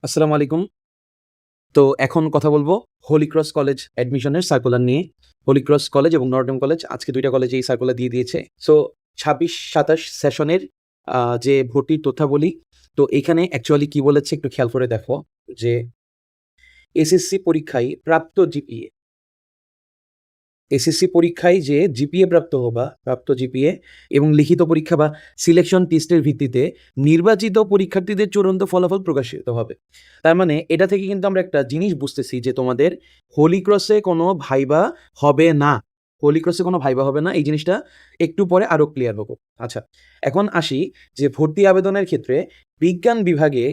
আসসালামু আলাইকুম। তো এখন কথা বলবো হোলি ক্রস কলেজ অ্যাডমিশনের সার্কুলার নিয়ে। হোলি ক্রস কলেজ এবং নটরডেম কলেজ আজকে ২ টা কলেজে এই সার্কুলার দিয়ে দিয়েছে। সো ২৬-২৭ সেশনের যে ভর্তির তথ্যাবলী, তো এইখানে অ্যাকচুয়ালি কি বলেছে একটু খেয়াল করে দেখো যে এসএসসি পরীক্ষায় প্রাপ্ত জিপিএ এসএসসি পরীক্ষায় যে জিপিএ প্রাপ্ত জিপিএ এবং লিখিত পরীক্ষা বা সিলেকশন টেস্টের ভিত্তিতে নির্বাচিত পরীক্ষার্থীদের চূড়ান্ত ফলাফল প্রকাশিত হবে। তার মানে এটা থেকে কিন্তু আমরা একটা জিনিস বুঝতেছি যে তোমাদের হোলি ক্রসে কোনো ভাইবা হবে না। হোলি ক্রসে কোনো ভাইবা হবে না। এই জিনিসটা একটু পরে আরো ক্লিয়ার হবো। আচ্ছা, এখন আসি যে ভর্তি আবেদনের ক্ষেত্রে বিজ্ঞান বিভাগে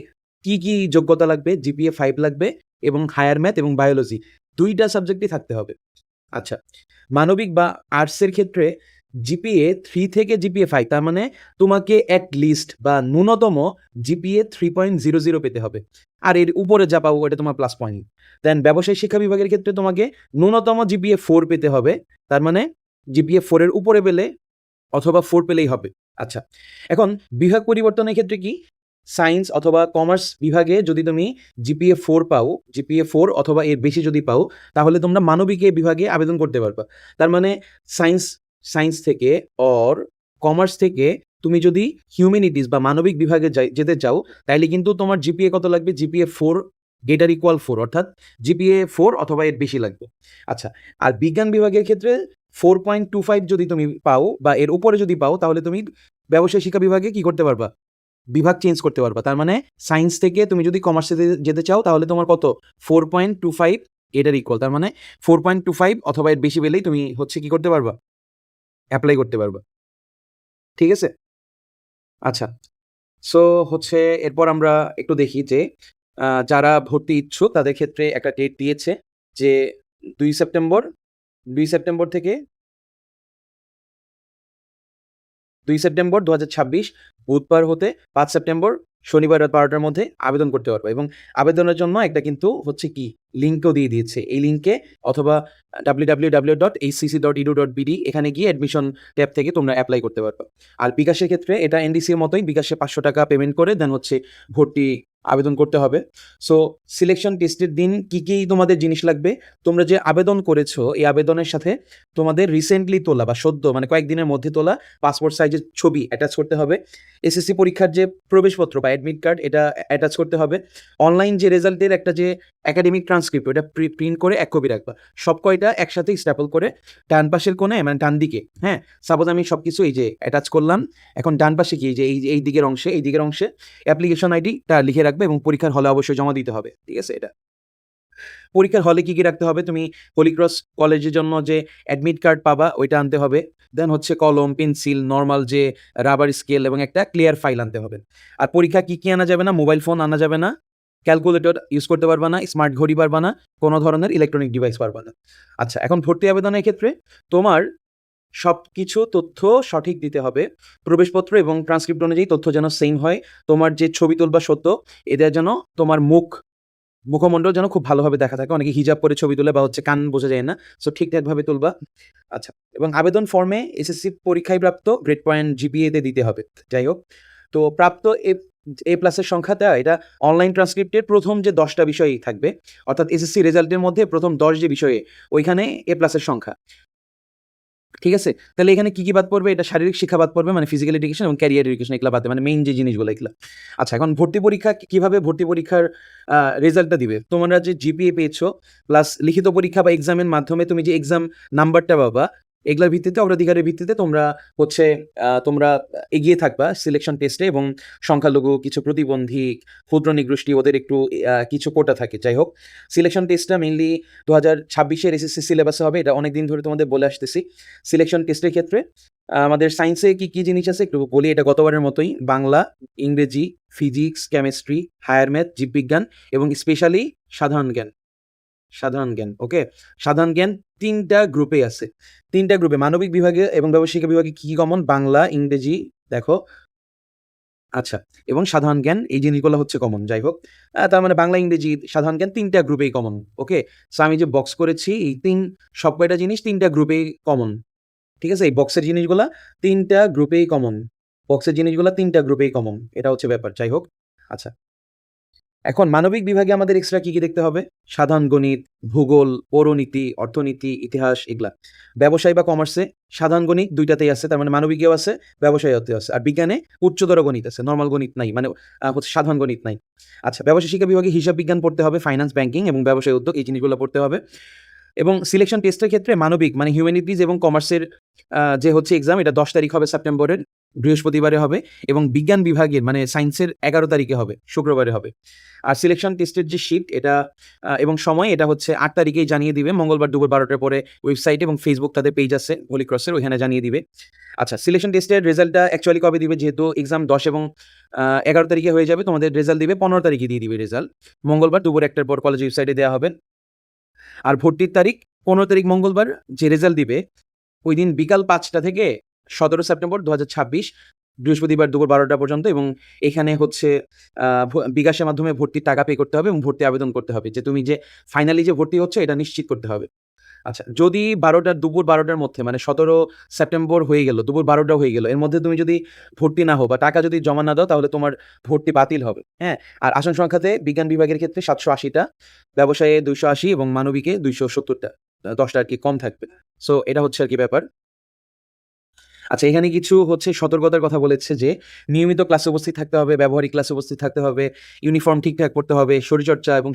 কি যোগ্যতা লাগবে? জিপিএ 5 লাগবে এবং হায়ার ম্যাথ এবং বায়োলজি ২ টা সাবজেক্টই থাকতে হবে। আচ্ছা, মানবিক বা আর্টসের ক্ষেত্রে জিপিএ 3 থেকে জিপিএ 5, তার মানে তোমাকে এট লিস্ট বা ন্যূনতম জিপিএ 3.00 পেতে হবে। আর এর উপরে যা পাবো এটা তোমার প্লাস পয়েন্ট। দেন ব্যবসায় শিক্ষা বিভাগের ক্ষেত্রে তোমাকে ন্যূনতম জিপিএ 4 পেতে হবে। তার মানে জিপিএ 4 এর উপরে পেলে অথবা 4 পেলেই হবে। আচ্ছা, এখন বিভাগ পরিবর্তনের ক্ষেত্রে কি? সায়েন্স অথবা কমার্স বিভাগে যদি তুমি জিপিএ 4 পাও, জিপিএ 4 অথবা এর বেশি যদি পাও, তাহলে তোমরা মানবিক বিভাগে আবেদন করতে পারবা। তার মানে সায়েন্স সায়েন্স থেকে অর কমার্স থেকে তুমি যদি হিউম্যানিটিজ বা মানবিক বিভাগে যেতে চাও, তাইলে কিন্তু তোমার জিপিএ কত লাগবে? জিপিএ 4 গ্রেটার ইকুয়াল 4, অর্থাৎ জিপিএ 4 অথবা এর বেশি লাগবে। আচ্ছা, আর বিজ্ঞান বিভাগের ক্ষেত্রে 4.25 যদি তুমি পাও বা এর উপরে যদি পাও, তাহলে তুমি ব্যবসায় শিক্ষা বিভাগে কি করতে পারবা? বিভাগ চেঞ্জ করতে পারবা। তার মানে সায়েন্স থেকে তুমি যদি কমার্সে যেতে চাও, তাহলে তোমার কত? 4.25 এটার ইকুয়াল। তার মানে 4.25 অথবা এর বেশি পেলেই তুমি হচ্ছে কি করতে পারবা? এপ্লাই করতে পারবা। ঠিক আছে? আচ্ছা। সো হচ্ছে এরপর আমরা একটু দেখি যে যারা ভর্তি ইচ্ছুক তাদের ক্ষেত্রে একটা ডেট দিয়েছে যে ২ সেপ্টেম্বর ২ সেপ্টেম্বর থেকে ২ সেপ্টেম্বর ২০২৬ বুধবার হতে ৫ সেপ্টেম্বর শনিবার রাত ১২টার মধ্যে আবেদন করতে পারবে এবং আবেদনের জন্য একটা কিন্তু হচ্ছে কি লিঙ্কও দিয়ে দিয়েছে। এই লিঙ্কে অথবা www.hcc.edu.bd এখানে গিয়ে অ্যাডমিশন ট্যাব থেকে তোমরা এপ্লাই করতে পারবা। আর বিকাশের ক্ষেত্রে এটা এনডিসি এর মতোই বিকাশে ৳৫০০ পেমেন্ট করে দেন হচ্ছে ভর্তি আবেদন করতে হবে। সো সিলেকশন টেস্টের দিন কি তোমাদের জিনিস লাগবে? তোমরা যে আবেদন করেছো এই আবেদনের সাথে তোমাদের রিসেন্টলি তোলা বা সদ্য মানে কয়েকদিনের মধ্যে তোলা পাসপোর্ট সাইজের ছবি অ্যাটাচ করতে হবে। এসএসসি পরীক্ষার যে প্রবেশপত্র বা অ্যাডমিট কার্ড এটা অ্যাটাচ করতে হবে। অনলাইন যে রেজাল্টের একটা যে একাডেমিক ট্রান্সক্রিপ্ট ওটা প্রিন্ট করে ১ কপি রাখবা। সব কয়টা একসাথে স্ট্যাপল করে ডান পাশের কোণে মানে ডান দিকে, হ্যাঁ? সাপোজ আমি সবকিছু এই যে অ্যাটাচ করলাম। এখন ডান পাশে কি যে এই দিকের অংশে অ্যাপ্লিকেশন আইডিটা লিখে রাখবে এবং পরীক্ষার হলে অবশ্যই জমা দিতে হবে। ঠিক আছে? এটা। পরীক্ষার হলে কি রাখতে হবে? তুমি হোলি ক্রস কলেজের জন্য যে অ্যাডমিট কার্ড পাবা ওইটা আনতে হবে। দেন হচ্ছে কলম, পেন্সিল, নরমাল যে রাবার স্কেল এবং একটা ক্লিয়ার ফাইল আনতে হবে। আর পরীক্ষা কি আনা যাবে না? মোবাইল ফোন আনা যাবে না, ক্যালকুলেটর ইউজ করতে পারবা না, স্মার্ট ঘড়ি পারবা না, কোনো ধরনের ইলেকট্রনিক ডিভাইস পারবা না। আচ্ছা, এখন ভর্তি আবেদনের ক্ষেত্রে তোমার সবকিছু তথ্য সঠিক দিতে হবে। প্রবেশপত্র এবং ট্রান্সক্রিপ্ট অনুযায়ী তথ্য যেন সেইম হয়। তোমার যে ছবি তুলবা সত্য, এদের যেন তোমার মুখমণ্ডল যেন খুব ভালোভাবে দেখা থাকে। অনেকে হিজাব পরে ছবি তোলে বা হচ্ছে কান বোঝা যায় না। সো ঠিকঠাকভাবে তুলবা। আচ্ছা, এবং আবেদন ফর্মে এসএসসি পরীক্ষায় প্রাপ্ত গ্রেড পয়েন্ট জিপিএ তে দিতে হবে। যাই হোক, তো প্রাপ্ত এ প্লাসের সংখ্যাটা এটা অনলাইন ট্রান্সক্রিপ্টের ১ম যে ১০ টা বিষয়ই থাকবে। অর্থাৎ এসএসসি রেজাল্টের মধ্যে ১ম ১০ যে বিষয়ে ওইখানে এ প্লাসের সংখ্যা। ঠিক আছে? তাহলে এখানে কি বাদ পড়বে? এটা শারীরিক শিক্ষা বাদ পড়বে, মানে ফিজিক্যাল এডুকেশন এবং ক্যারিয়ার এডুকেশন এগুলা বাদে, মানে মেইন যে জিনিসগুলো এগুলা। আচ্ছা, এখন ভর্তি পরীক্ষা কিভাবে ভর্তি পরীক্ষার রেজাল্টটা দিবে? তোমরা যে জিপিএ পেয়েছো প্লাস লিখিত পরীক্ষা বা এক্সামের মাধ্যমে তুমি যে এক্সাম নাম্বারটা পাবা, এগুলার ভিত্তিতে অগ্রাধিকারের ভিত্তিতে তোমরা হচ্ছে তোমরা এগিয়ে থাকবা সিলেকশন টেস্টে এবং সংখ্যালঘু, কিছু প্রতিবন্ধী, ক্ষুদ্র নিগোষ্ঠী ওদের একটু কিছু কোটা থাকে। যাই হোক, সিলেকশন টেস্টটা মেইনলি ২০২৬ এর এসএসসি সিলেবাসে হবে। এটা অনেকদিন ধরে তোমাদের বলে আসতেছি। সিলেকশন টেস্টের ক্ষেত্রে আমাদের সায়েন্সে কি জিনিস আছে একটু বলি। এটা গতবারের মতোই বাংলা, ইংরেজি, ফিজিক্স, কেমিস্ট্রি, হায়ার ম্যাথ, জীববিজ্ঞান এবং স্পেশালি সাধারণ জ্ঞান। সাধারণ জ্ঞান, ওকে? সাধারণ জ্ঞান ৩ টা গ্রুপে আছে। ৩ টা গ্রুপে মানবিক বিভাগে এবং ব্যবসায়িক বিভাগে কি কমন? বাংলা, ইংরেজি দেখো, আচ্ছা, এবং সাধারণ জ্ঞান এই জিনিসগুলো হচ্ছে কমন। যাই হোক, তার মানে বাংলা, ইংরেজি, সাধারণ জ্ঞান ৩ টা গ্রুপেই কমন। ওকে? সো আমি যে বক্স করেছি এই সব কয়টা জিনিস ৩ টা গ্রুপেই কমন। ঠিক আছে? এই বক্সের জিনিসগুলা ৩ টা গ্রুপেই কমন। বক্সের জিনিসগুলা ৩ টা গ্রুপেই কমন। এটা হচ্ছে ব্যাপার। যাই হোক, আচ্ছা। এখন মানবিক বিভাগে আমাদের এক্সট্রা কি দেখতে হবে? সাধারণ গণিত, ভূগোল, পৌরনীতি, অর্থনীতি, ইতিহাস এগুলা। ব্যবসায় বা কমার্সে সাধারণ গণিত ২ টাতেই আছে। তার মানে মানবিকেও আছে, ব্যবসায়তেও আছে। আর বিজ্ঞানে উচ্চতর গণিত আছে। নরমাল গণিত নাই। মানে হচ্ছে সাধারণ গণিত নাই। আচ্ছা, ব্যবসায় শিক্ষা বিভাগে হিসাব বিজ্ঞান পড়তে হবে, ফাইন্যান্স, ব্যাংকিং এবং ব্যবসায় উদ্যোগ এই জিনিসগুলো পড়তে হবে। এবং সিলেকশন টেস্টের ক্ষেত্রে মানবিক মানে হিউম্যানিটিজ এবং কমার্সের যে হচ্ছে এক্সাম এটা ১০ তারিখ হবে সেপ্টেম্বরের, বৃহস্পতিবারে হবে এবং বিজ্ঞান বিভাগের মানে সায়েন্সের ১১ তারিখে হবে, শুক্রবারে হবে। আর সিলেকশন টেস্টের যে শিট এটা এবং সময় এটা হচ্ছে ৮ তারিখেই জানিয়ে দিবে মঙ্গলবার দুপুর ১২টার পরে ওয়েবসাইটে এবং ফেসবুক তাদের পেজ আছে হোলি ক্রসের ওইখানে জানিয়ে দিবে। আচ্ছা, সিলেকশন টেস্টের রেজাল্টটা অ্যাকচুয়ালি কবে দিবে? যেহেতু এক্সাম ১০ এবং ১১ তারিখে হয়ে যাবে, তোমাদের রেজাল্ট দিবে ১৫ তারিখে দিয়ে দিবে রেজাল্ট। মঙ্গলবার দুপুর ১টার পর কলেজ ওয়েবসাইটে দেওয়া হবে। আর ভর্তির তারিখ ১৫ তারিখ মঙ্গলবার যে রেজাল্ট দিবে ওই দিন বিকাল ৫টা থেকে ১৭ সেপ্টেম্বর ২০২৬ বৃহস্পতিবার দুপুর ১২টা পর্যন্ত এবং এখানে হচ্ছে বিকাশের মাধ্যমে ভর্তির টাকা পে করতে হবে এবং ভর্তি আবেদন করতে হবে যে তুমি যে ফাইনালি যে ভর্তি হচ্ছে এটা নিশ্চিত করতে হবে। আচ্ছা, যদি দুপুর ১২টার মধ্যে মানে ১৭ সেপ্টেম্বর হয়ে গেল, দুপুর ১২টা হয়ে গেল, এর মধ্যে তুমি যদি ভর্তি না হও বা টাকা যদি জমা না দাও তাহলে তোমার ভর্তি বাতিল হবে। হ্যাঁ? আর আসন সংখ্যাতে বিজ্ঞান বিভাগের ক্ষেত্রে ৭৮০টা, ব্যবসায়ে ২৮০ এবং মানবিকে ২৭০টা। ১০টা আরকি কম থাকবে। সো এটা হচ্ছে আরকি ব্যাপার। আচ্ছা, এখানে কিছু হচ্ছে সতর্কতার কথা বলেছে যে নিয়মিত ক্লাসে উপস্থিত থাকতে হবে, ব্যবহারিক ক্লাসে উপস্থিত থাকতে হবে, ইউনিফর্ম ঠিকঠাক পড়তে হবে, শরীরচর্চা এবং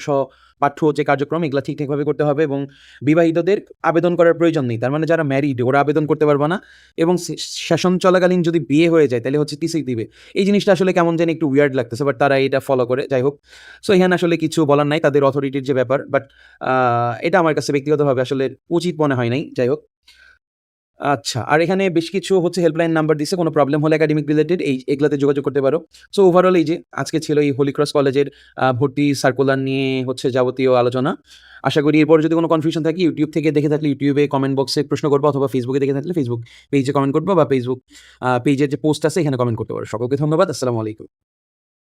পাঠ্য যে কার্যক্রম এগুলা ঠিকঠাকভাবে করতে হবে এবং বিবাহিতদের আবেদন করার প্রয়োজন নেই। তার মানে যারা ম্যারিড ওরা আবেদন করতে পারবে না এবং সেশন চলাকালীন যদি বিয়ে হয়ে যায় তাহলে হচ্ছে টিসি দিবে। এই জিনিসটা আসলে কেমন জানি একটু উইয়ার্ড লাগতেছে, বাট তারা এটা ফলো করে। যাই হোক, সো এখানে আসলে কিছু বলার নাই তাদের অথরিটির যে ব্যাপার, বাট এটা আমার কাছে ব্যক্তিগতভাবে আসলে উচিত মনে হয় নাই। যাই হোক, আচ্ছা, আর এখানে বেশ কিছু হচ্ছে হেল্পলাইন নাম্বার দিছে। কোনো প্রবলেম হলে একাডেমিক রিলেটেড এগুলাতে যোগাযোগ করতে পারো। সো ওভারঅল এই যে আজকে ছিল এই হোলি ক্রস কলেজের ভর্তি সার্কুলার নিয়ে হচ্ছে যাবতীয় আলোচনা। আশা করি এরপরে যদি কোনো কনফিউশন থাকে ইউটিউব থেকে দেখে থাকলে ইউটিউবে কমেন্ট বক্সে প্রশ্ন করবা অথবা ফেসবুকে দেখে থাকলে ফেসবুক পেজে কমেন্ট করবা বা ফেসবুক পেজের যে পোস্ট আছে এখানে কমেন্ট করতে পারো। সকলকে ধন্যবাদ। আসসালামু আলাইকুম।